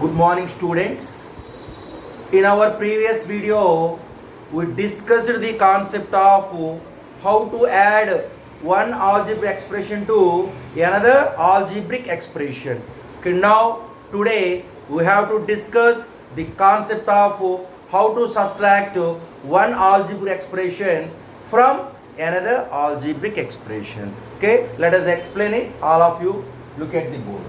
Good morning, students. In our previous video, we discussed the concept of how to add one algebraic expression to another algebraic expression. Okay, now today we have to discuss the concept of how to subtract one algebraic expression from another algebraic expression. Okay, let us explain it. All of you look at the board.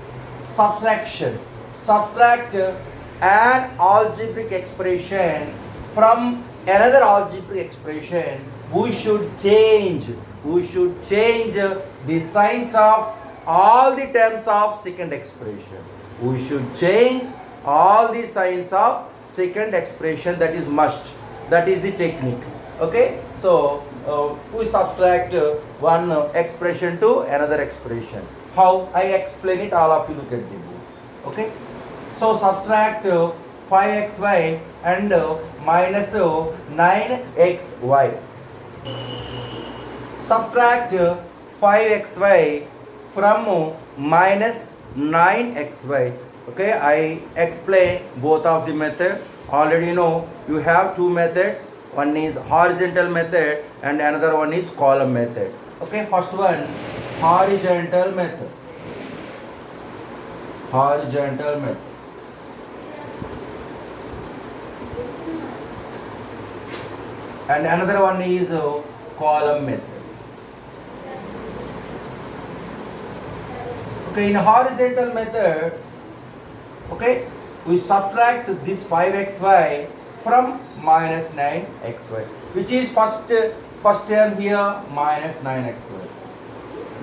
Subtraction. Subtract an algebraic expression from another algebraic expression. We should change the signs of all the terms of second expression. We should change all the signs of second expression. That is must. That is the technique. Okay, so we subtract one expression to another expression. How? I explain it. All of you look at the book. Okay, so subtract 5xy and minus 9xy. Subtract 5xy from minus 9xy. Okay, I explain both of the method. Already know you have two methods. One is horizontal method and another one is column method. Okay, first one horizontal method. Horizontal method. And another one is column method. Okay, in horizontal method, okay, we subtract this 5xy from minus 9xy, which is first term here, minus 9xy.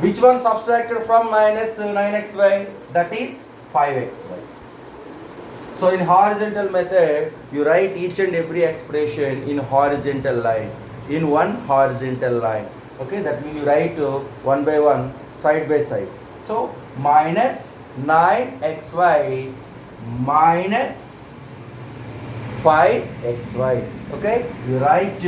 Which one subtracted from minus 9xy? That is 5xy. So in horizontal method, you write each and every expression in horizontal line, in one horizontal line. Okay, that means you write one by one, side by side. So minus 9xy minus 5xy. Okay, you write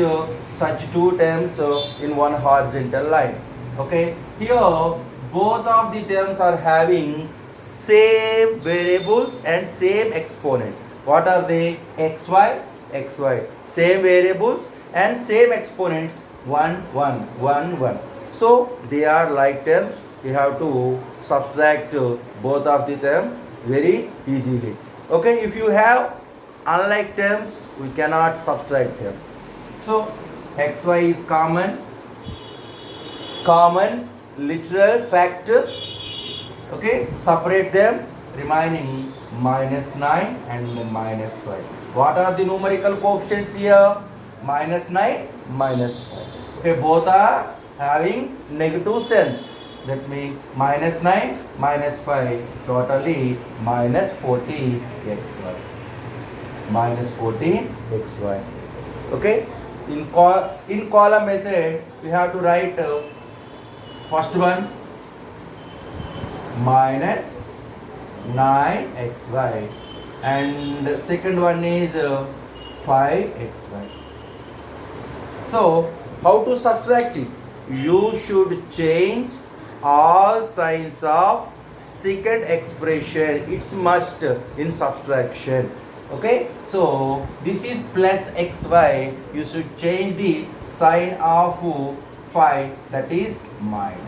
such two terms in one horizontal line. Okay, here both of the terms are having same variables and same exponent. What are they? Xy, xy. Same variables and same exponents, 1, 1, 1, 1. So they are like terms. You have to subtract both of the terms very easily. Okay, if you have unlike terms, we cannot subtract them. So xy is common literal factors. Okay, separate them, remaining minus 9 and minus 5. What are the numerical coefficients here? Minus 9, minus 5. Okay, both are having negative signs. That means minus 9, minus 5, totally minus 14xy. Minus 14xy. Okay, in column method, we have to write first one minus 9xy and second one is 5xy. So how to subtract it? You should change all signs of second expression. It's must in subtraction. Okay, so this is plus xy. You should change the sign of 5, that is minus.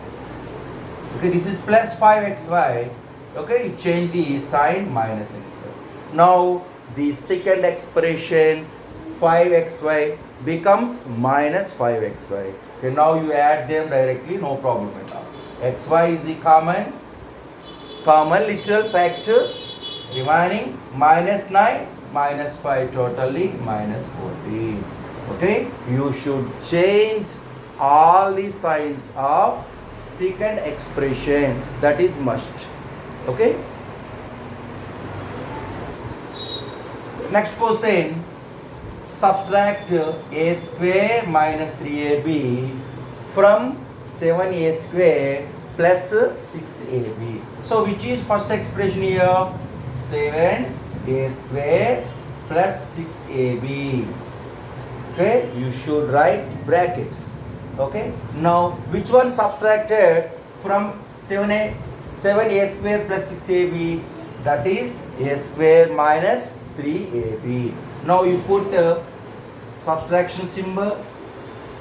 Okay, this is plus 5xy. Okay, you change the sign minus xy. Now the second expression 5xy becomes minus 5xy. Okay, now you add them directly, no problem at all. Xy is the common literal factors, remaining minus 9, minus 5, totally minus 14. Okay, you should change all the signs of second expression. That is must. Okay, next question. Subtract a square minus 3ab from 7a square plus 6ab. So which is first expression here? 7a square plus 6ab. Okay, you should write brackets. Okay, now which one subtracted from 7a square plus 6ab? that is a square minus 3ab. Now you put a subtraction symbol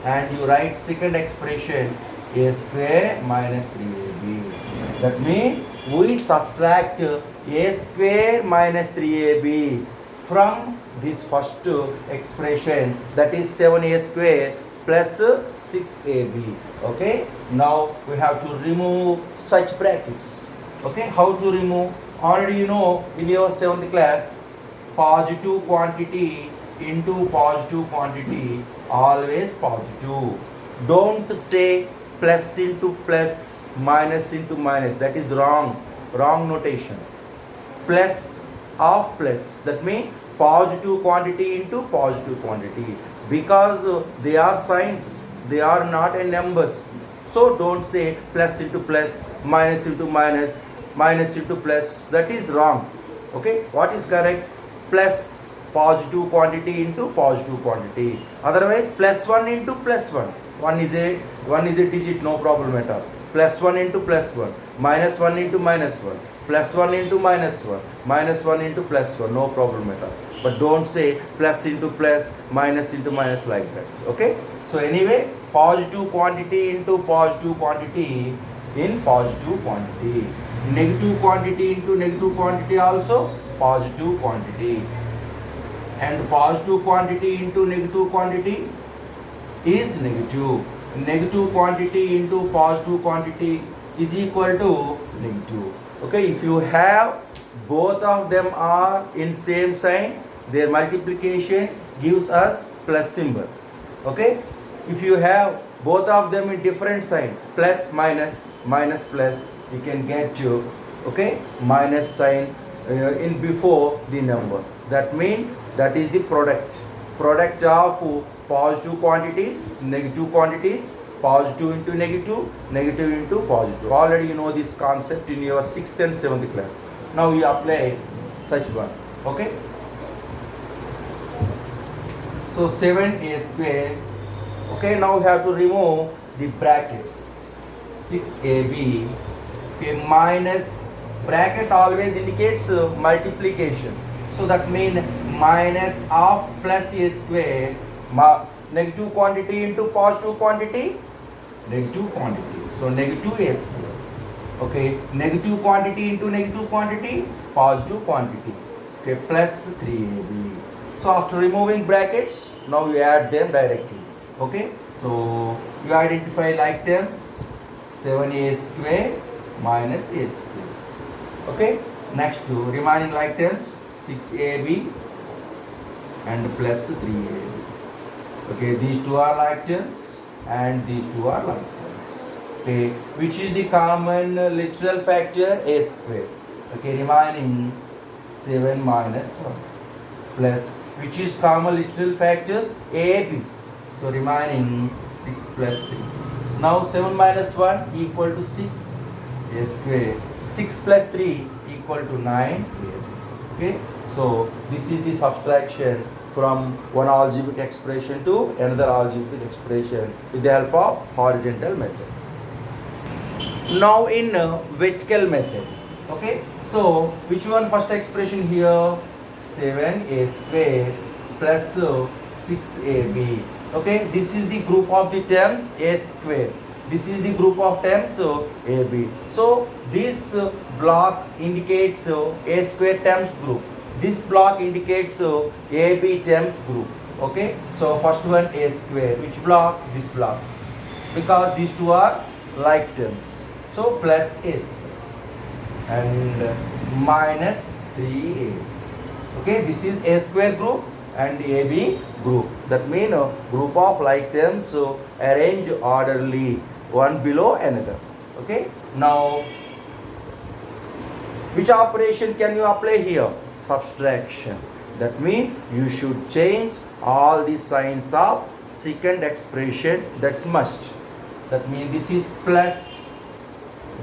and you write second expression a square minus 3ab. That means we subtract a square minus 3ab from this first expression, that is 7a square plus 6ab. Okay, now we have to remove such brackets. Okay, how to remove? Already you know in your 7th class, positive quantity into positive quantity always positive. Don't say plus into plus, minus into minus. That is wrong notation. Plus of plus, that means positive quantity into positive quantity, because they are signs, they are not a numbers. So don't say plus into plus, minus into minus, minus into plus. That is wrong. Okay, what is correct? Plus positive quantity into positive quantity. Otherwise plus 1 into plus 1. One is a digit, no problem at all. Plus 1 into plus 1, minus 1 into minus 1, plus 1 into minus 1, minus 1 into plus 1, no problem at all. But don't say plus into plus, minus into minus like that. Okay, so anyway, positive quantity into positive quantity in positive quantity, negative quantity into negative quantity also positive quantity, and positive quantity into negative quantity is negative. Negative quantity into positive quantity is equal to negative. Okay, if you have both of them are in same sign, their multiplication gives us plus symbol. Okay, if you have both of them in different sign, plus minus, minus plus, you can get to, okay, minus sign in before the number. That means that is the product of positive quantities, negative quantities, positive into negative, negative into positive. Already you know this concept in your 6th and 7th class. Now you apply such one. Okay, so 7a square. Okay, now we have to remove the brackets. 6ab. Okay, minus, bracket always indicates multiplication. So that means minus of plus a square, negative quantity into positive quantity, negative quantity. So negative a square. Okay, negative quantity into negative quantity, positive quantity. Okay, plus 3ab. So after removing brackets, now you add them directly. Okay, so you identify like terms, 7a square minus a square. Okay, next to remaining like terms, 6ab and plus 3ab. Okay, these two are like terms and these two are like terms. Okay, which is the common literal factor? A square. Okay, remaining 7 minus 1 plus, which is common literal factors? ab. So remaining 6 plus 3. Now 7 minus 1 equal to 6 a square. 6 plus 3 equal to 9 ab. Okay, so this is the subtraction from one algebraic expression to another algebraic expression with the help of horizontal method. Now in vertical method. Okay, so which one first expression here? 7a square plus 6ab. Okay, this is the group of the terms a square. This is the group of terms ab. So this block indicates a square terms group. This block indicates ab terms group. Okay, so first one a square. Which block? This block, because these two are like terms. So plus a square and minus 3a. Okay, this is a square group and ab group. That means group of like terms arrange orderly, one below another. Okay, now which operation can you apply here? Subtraction. That means you should change all the signs of second expression. That's must. That means this is plus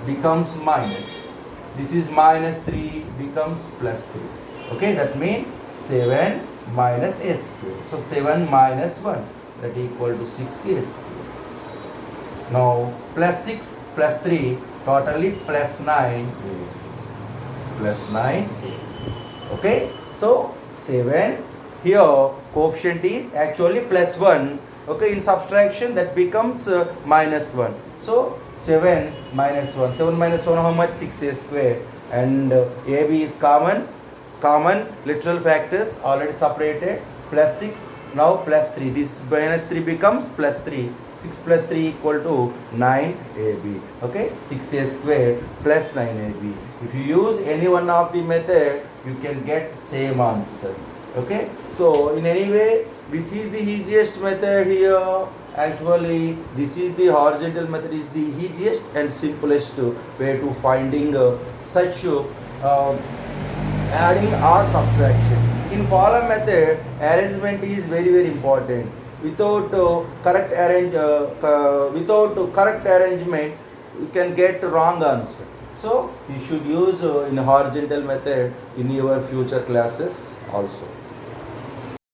becomes minus. This is minus 3 becomes plus 3. Okay, that means 7 minus a square. So 7 minus 1, that equal to 6a square. Now plus 6 plus 3, totally plus 9. plus 9. Okay, so 7. Here coefficient is actually plus 1. Okay, in subtraction that becomes minus 1. So 7 minus 1. 7 minus 1 how much? 6a square. And AB is common. Common literal factors already separated. Plus 6. Now plus 3. This minus 3 becomes plus 3. 6 plus 3 equal to 9ab. Okay, 6a square plus 9ab. If you use any one of the method, you can get same answer. Okay, so in any way, which is the easiest method here? Actually, this is the horizontal method is the easiest and simplest way to finding such adding or subtraction. In column method, arrangement is very important. Without correct arrangement, you can get wrong answer. So you should use in horizontal method in your future classes also.